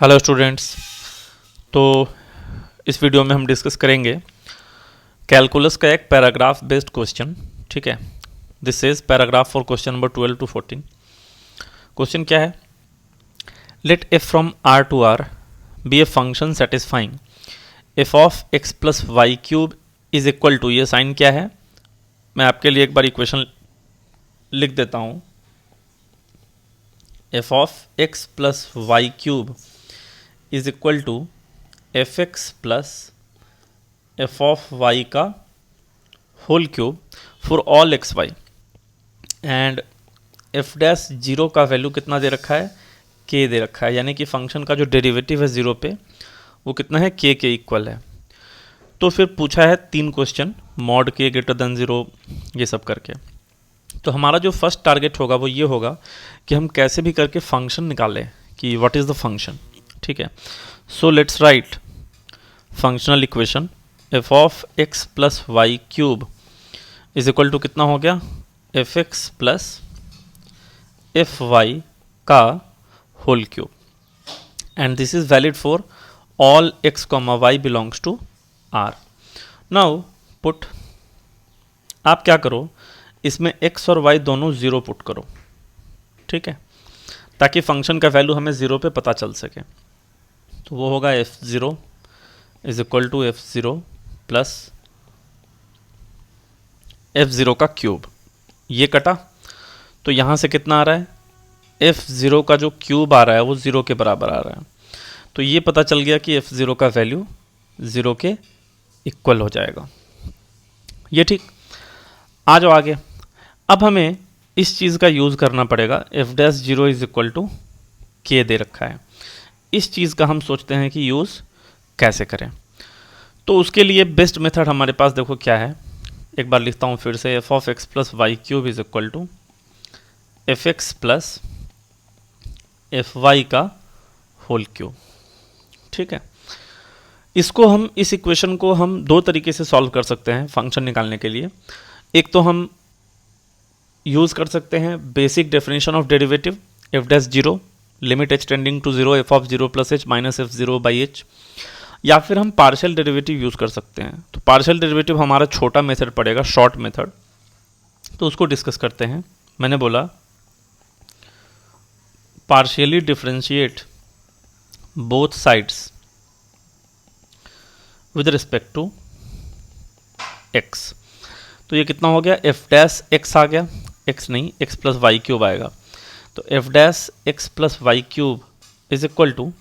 Hello students. तो इस video में हम डिस्कस करेंगे कैलकुलस का एक पैराग्राफ बेस्ड क्वेश्चन। ठीक है, this is paragraph for question number 12 to 14। Question क्या है? Let f from R to R be a function satisfying f of x plus Y cube is equal to, ये sign क्या है मैं आपके लिए एक बार इक्वेशन लिख देता हूँ। F of x plus Y cube is equal to F x plus F of Y का whole cube for all X Y, and F dash zero का वैल्यू कितना दे रखा है? के दे रखा है, यानी कि फंक्शन का जो डेरिवेटिव है जीरो पे वो कितना है? के इक्वल है। तो फिर पूछा है तीन क्वेश्चन, मॉड के ग्रेटर देन जीरो, ये सब करके। तो हमारा जो फर्स्ट टारगेट होगा वो ये होगा कि हम कैसे भी करके फंक्शन निकालें कि व्हाट इज़ द फंक्शन। ठीक है, so let's write functional equation F of x plus Y cube is equal to कितना हो गया? F x plus F Y का whole cube, and this is valid for all X comma Y belongs to R. Now put, आप क्या करो, इसमें x और y दोनों ज़ीरो पुट करो। ठीक है, ताकि फंक्शन का वैल्यू हमें ज़ीरो पे पता चल सके। तो वो होगा f0 is equal to f0 plus f0 का क्यूब, ये कटा तो यहाँ से कितना आ रहा है? f0 का जो क्यूब आ रहा है वो ज़ीरो के बराबर आ रहा है। तो ये पता चल गया कि f0 का वैल्यू ज़ीरो के इक्वल हो जाएगा। ये ठीक। आ जाओ आगे। अब हमें इस चीज़ का यूज़ करना पड़ेगा। F dash zero is equal to के दे रखा है, इस चीज़ का हम सोचते हैं कि यूज़ कैसे करें। तो उसके लिए बेस्ट मेथड हमारे पास देखो क्या है, एक बार लिखता हूँ फिर से। F of x plus Y cube is equal to F x plus F Y का होल क्यूब। ठीक है, इसको हम, इस इक्वेशन को हम दो तरीके से सॉल्व कर सकते हैं फंक्शन निकालने के लिए। एक तो हम यूज़ कर सकते हैं basic definition of derivative f dash zero limit h tending to zero f of zero plus h minus f zero by h, या फिर हम पार्शियल डेरिवेटिव यूज़ कर सकते हैं। तो पार्शियल डेरिवेटिव हमारा छोटा मेथड पड़ेगा, शॉर्ट मेथड, तो उसको डिस्कस करते हैं। मैंने बोला partially differentiate both sides with respect to x. तो ये कितना हो गया? एफ डैश एक्स आ गया, एक्स नहीं, एक्स प्लस वाई क्यूब आएगा। तो f dash x plus Y cube is equal to,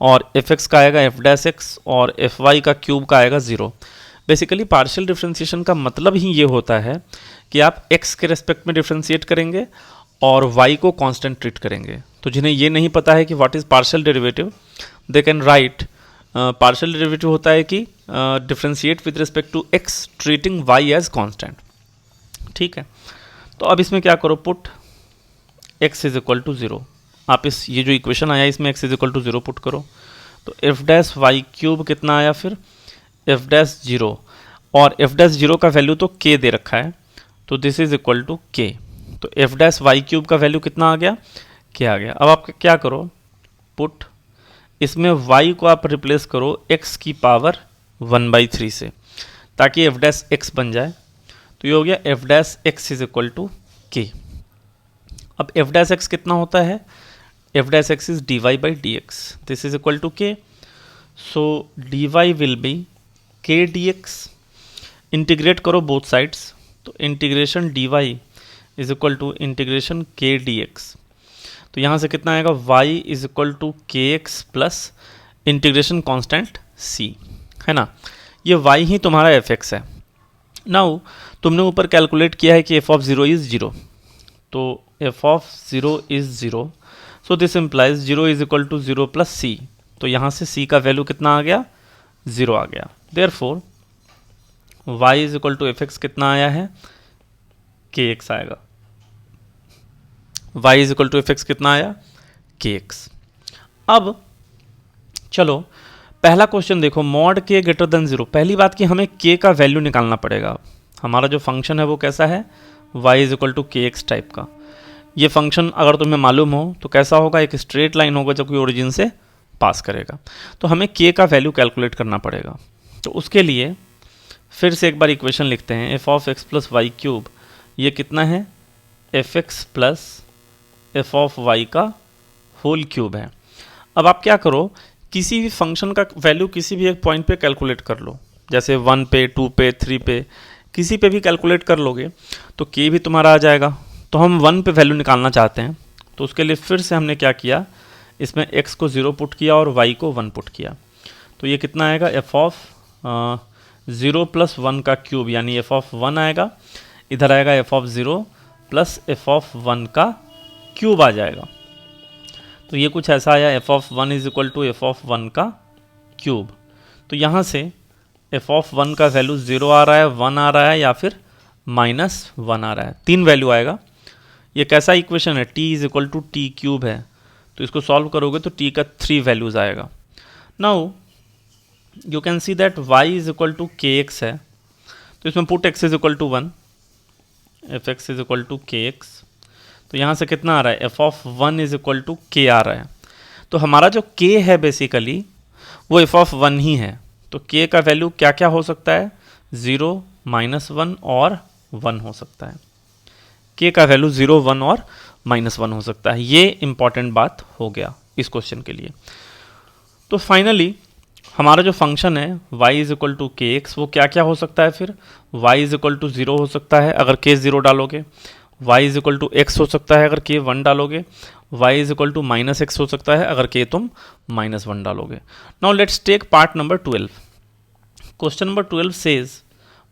और एफ एक्स का आएगा एफ डैश एक्स और एफ वाई का क्यूब का आएगा ज़ीरो। बेसिकली पार्शियल डिफरेंशिएशन का मतलब ही ये होता है कि आप एक्स के रेस्पेक्ट में डिफरेंशिएट करेंगे और वाई को कांस्टेंट ट्रीट करेंगे। तो जिन्हें ये नहीं पता है कि what is partial derivative, they can write partial derivative होता है कि differentiate with respect to x treating y as constant. ठीक है, तो अब इसमें क्या करो, put x is equal to zero. आप इस, ये जो इक्वेशन आया इसमें x is equal to zero put करो। तो एफ डैश वाई क्यूब कितना आया फिर? एफ डैश जीरो, और एफ डैश जीरो का वैल्यू तो k दे रखा है, तो this is equal to k। तो एफ डैश वाई क्यूब का वैल्यू कितना आ गया? k आ गया। अब आप क्या करो, पुट, इसमें y को आप रिप्लेस करो x की पावर 1/3 से, ताकि एफ डैश एक्स बन जाए। तो ये हो गया f dash x is equal to k. अब एफ डैश एक्स कितना होता है? F dash x is d y by d x, this is equal to k. So d y will be k d x. Integrate करो both sides, तो integration d y is equal to integration k d x. तो यहाँ से कितना आएगा? y is equal to k x plus integration constant c, है ना। ये y ही तुम्हारा एफ एक्स है। नाउ तुमने ऊपर कैलकुलेट किया है कि F of zero is zero, तो F of zero is zero, so this implies zero is equal to zero plus C. तो यहाँ से c का वैल्यू कितना आ गया? ज़ीरो आ गया। Therefore y is equal to F x कितना आया है? के एक्स आएगा। y is equal to F x कितना आया? के एक्स। अब चलो पहला क्वेश्चन देखो, मॉड के ग्रेटर देन जीरो। पहली बात कि हमें k का वैल्यू निकालना पड़ेगा। हमारा जो फंक्शन है वो कैसा है? y is equal to k x type का। ये फंक्शन अगर तुम्हें मालूम हो तो कैसा होगा? एक स्ट्रेट लाइन होगा जो कि ओरिजिन से पास करेगा। तो हमें k का वैल्यू कैलकुलेट करना पड़ेगा। तो उसके लिए फिर से एक बार इक्वेशन लिखते हैं, f of x plus Y cube, ये कितना है, f x plus F of Y का होल क्यूब है। अब आप क्या करो, किसी भी फंक्शन का वैल्यू किसी भी एक पॉइंट पे कैलकुलेट कर लो, जैसे 1 पे, 2 पे, 3 पे, किसी पे भी कैलकुलेट कर लोगे तो k भी तुम्हारा आ जाएगा। तो हम 1 पे वैल्यू निकालना चाहते हैं, तो उसके लिए फिर से हमने क्या किया, इसमें x को 0 पुट किया और y को 1 पुट किया। तो ये कितना आएगा, एफ ऑफ 0 प्लस 1 का क्यूब, यानी एफ ऑफ 1 आएगा, इधर आएगा F of 0 plus F of 1 का क्यूब आ जाएगा। तो ये कुछ ऐसा आया, f of 1 is equal to f of 1 का क्यूब। तो यहाँ से एफ ऑफ 1 का वैल्यू 0 आ रहा है, 1 आ रहा है, या फिर -1 आ रहा है, 3 वैल्यू आएगा। ये कैसा इक्वेशन है, t is equal to t cube है, तो इसको सॉल्व करोगे तो t का 3 वैल्यूज आएगा। Now you can see that y is equal to k x है, तो इसमें put x is equal to 1, f x is equal to k x. तो यहाँ से कितना आ रहा है, f of 1 is equal to k आ रहा है। तो हमारा जो k है बेसिकली वो एफ ऑफ 1 ही है। तो k का वैल्यू क्या क्या हो सकता है, 0, -1 और 1 हो सकता है। k का वैल्यू 0, 1 और -1 हो सकता है। ये इंपॉर्टेंट बात हो गया इस क्वेश्चन के लिए। तो फाइनली हमारा जो फंक्शन है y is equal to k x, वो क्या क्या हो सकता है, फिर y इज इक्वल टू 0 हो सकता है अगर k 0 डालोगे, y is equal to x हो सकता है अगर k 1 डालोगे, y is equal to -x हो सकता है अगर k तुम -1 डालोगे। Now let's take part number 12। Question number 12 says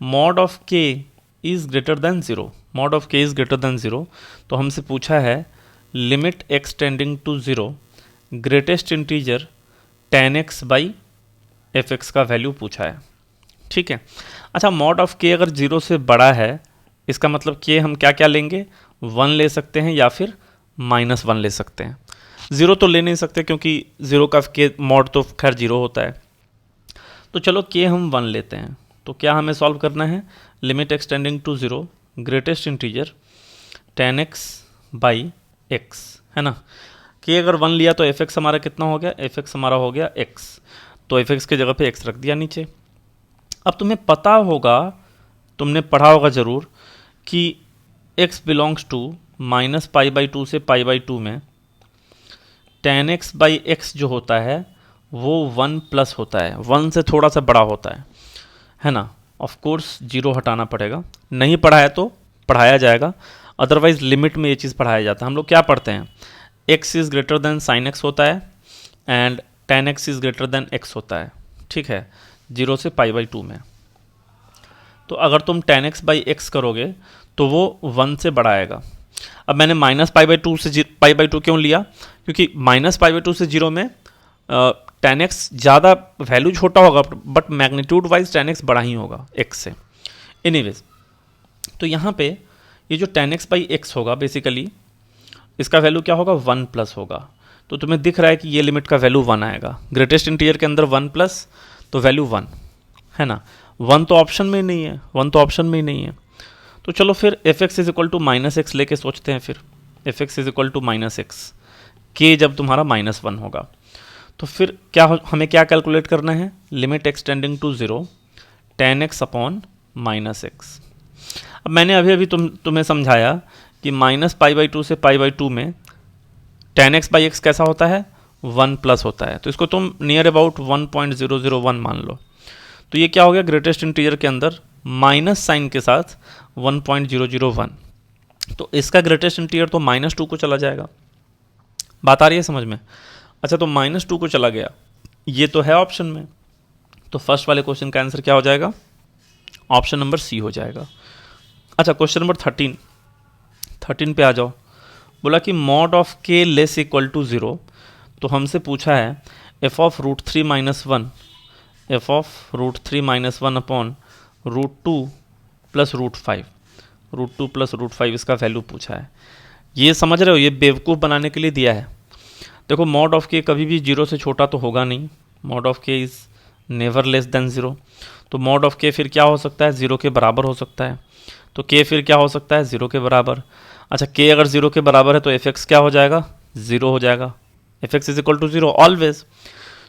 mod of k is greater than 0, mod of k is greater than 0। तो हमसे पूछा है limit x tending to 0 greatest integer tan x by f x का value पूछा है, ठीक है। अच्छा, मॉड ऑफ k अगर 0 से बड़ा है, इसका मतलब k हम क्या क्या लेंगे, 1 ले सकते हैं या फिर -1 ले सकते हैं। 0 तो ले नहीं सकते क्योंकि 0 का k मॉड तो खैर 0 होता है। तो चलो k हम 1 लेते हैं। तो क्या हमें सॉल्व करना है, limit x tending to 0 greatest integer tan x by x, है ना। k अगर 1 लिया तो एफ एक्स हमारा कितना हो गया, एफ एक्स हमारा हो गया x, तो एफ एक्स की जगह पे x रख दिया नीचे। अब तुम्हें पता होगा, तुमने पढ़ा होगा ज़रूर कि x बिलोंग्स टू -π/2 से π/2 में tan x बाई एक्स जो होता है वो 1 प्लस होता है, 1 से थोड़ा सा बड़ा होता है ना। ऑफ कोर्स 0 हटाना पड़ेगा, नहीं पढ़ा है तो पढ़ाया जाएगा, अदरवाइज लिमिट में ये चीज़ पढ़ाया जाता है। हम लोग क्या पढ़ते हैं, x is greater than sin x होता है and tan x is greater than x होता है, ठीक है, 0 से π/2 में। तो अगर तुम tan x बाई एक्स करोगे तो वो 1 से बड़ा आएगा। अब मैंने -π/2 से π/2 क्यों लिया, क्योंकि -π/2 से 0 में tan x ज़्यादा वैल्यू छोटा होगा but magnitude wise tan x बड़ा ही होगा x से। एनीवेज, तो यहाँ पे ये जो tan x बाई एक्स होगा बेसिकली इसका वैल्यू क्या होगा, 1 प्लस होगा। तो तुम्हें दिख रहा है कि ये लिमिट का वैल्यू 1 आएगा, ग्रेटेस्ट इंटीजर के अंदर 1 प्लस, तो वैल्यू 1 है ना। 1 तो ऑप्शन में ही नहीं है, 1 तो ऑप्शन में ही नहीं है। तो चलो फिर f x is equal to -x लेके सोचते हैं। फिर f x is equal to -x, k जब तुम्हारा -1 होगा तो फिर क्या हमें क्या कैलकुलेट करना है, limit x tending to 0 tan x upon -x। अब मैंने अभी तुम्हें समझाया कि -π/2 से π/2 में tan x बाई एक्स कैसा होता है, 1 प्लस होता है। तो इसको तुम नियर अबाउट 1.001 मान लो। तो ये क्या हो गया, ग्रेटेस्ट इंटीजर के अंदर माइनस साइन के साथ 1.001, तो इसका ग्रेटेस्ट इंटीजर तो -2 को चला जाएगा। बात आ रही है समझ में। अच्छा, तो -2 को चला गया, ये तो है ऑप्शन में, तो फर्स्ट वाले क्वेश्चन का आंसर क्या हो जाएगा, ऑप्शन नंबर सी हो जाएगा। अच्छा, क्वेश्चन नंबर 13 पे आ जाओ। बोला कि mod of k less equal to 0, तो हमसे पूछा है f of √3 - 1, f of √3 - 1 upon √2 plus √5, √2 plus √5 इसका वैल्यू पूछा है। ये समझ रहे हो, ये बेवकूफ़ बनाने के लिए दिया है। देखो, मॉड ऑफ k कभी भी 0 से छोटा तो होगा नहीं, mod of k is never less than 0। तो मॉड ऑफ k फिर क्या हो सकता है, 0 के बराबर हो सकता है। तो k फिर क्या हो सकता है, 0 के बराबर। अच्छा, k अगर 0 के बराबर है तो एफ एक्स क्या हो जाएगा, 0 हो जाएगा। F x is equal to 0 always.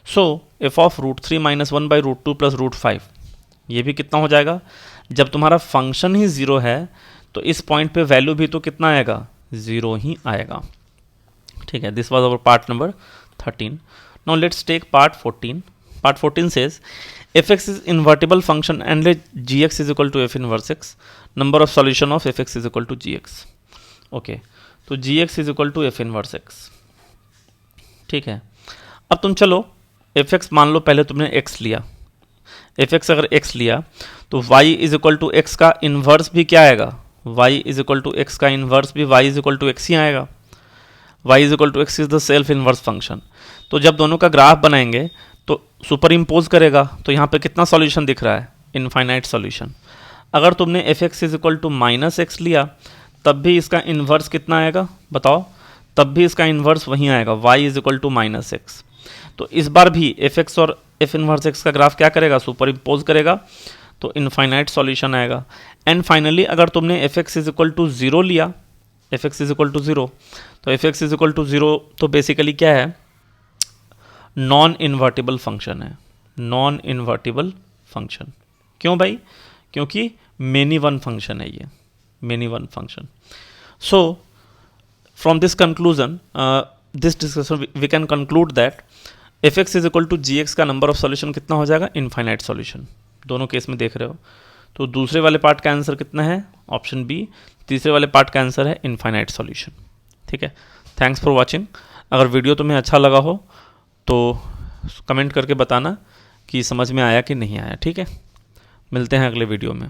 So f of √3 - 1 by √2 plus √5, ये भी कितना हो जाएगा? जब तुम्हारा फंक्शन ही 0 है तो इस पॉइंट पे वैल्यू भी तो कितना आएगा? 0 ही आएगा। ठीक है, this was our part number 13. Now let's take part 14. Part 14 says fx is invertible function and let gx is equal to f inverse x. Number of solution of fx is equal to gx. Okay, तो gx is equal to f inverse x. ठीक है, अब तुम चलो fx मान लो, पहले तुमने x लिया, fx अगर x लिया तो y is equal to x का इन्वर्स भी क्या आएगा? y is equal to x का इन्वर्स भी y is equal to x ही आएगा। y is equal to x is the self inverse function. तो जब दोनों का ग्राफ बनाएंगे तो सुपर इम्पोज करेगा, तो यहाँ पे कितना सॉल्यूशन दिख रहा है? Infinite solution. अगर तुमने fx is equal to -x लिया तब भी इसका इन्वर्स कितना आएगा बताओ? तब भी इसका इन्वर्स वहीं आएगा, y is equal to -x। तो इस बार भी fx और f इन्वर्स x का ग्राफ क्या करेगा? सुपर इम्पोज करेगा, तो इनफाइनाइट सॉल्यूशन आएगा। एंड फाइनली अगर तुमने fx इज इक्वल टू 0 लिया, fx इज इक्वल टू 0, तो fx इज इक्वल टू 0 तो बेसिकली क्या है? नॉन इन्वर्टिबल फंक्शन है, नॉन इन्वर्टिबल फंक्शन। क्यों भाई? क्योंकि मेनी वन फंक्शन है ये, many one function. So from this conclusion, this discussion we can conclude that fx is equal to gx का नंबर ऑफ सॉल्यूशन कितना हो जाएगा? Infinite solution. दोनों केस में देख रहे हो, तो दूसरे वाले पार्ट का आंसर कितना है? Option B. तीसरे वाले पार्ट का आंसर है इनफाइनाइट सॉल्यूशन। ठीक है, थैंक्स फॉर वॉचिंग। अगर वीडियो तुम्हें अच्छा लगा हो तो कमेंट करके बताना कि समझ में आया कि नहीं आया। ठीक है, मिलते हैं अगले वीडियो में।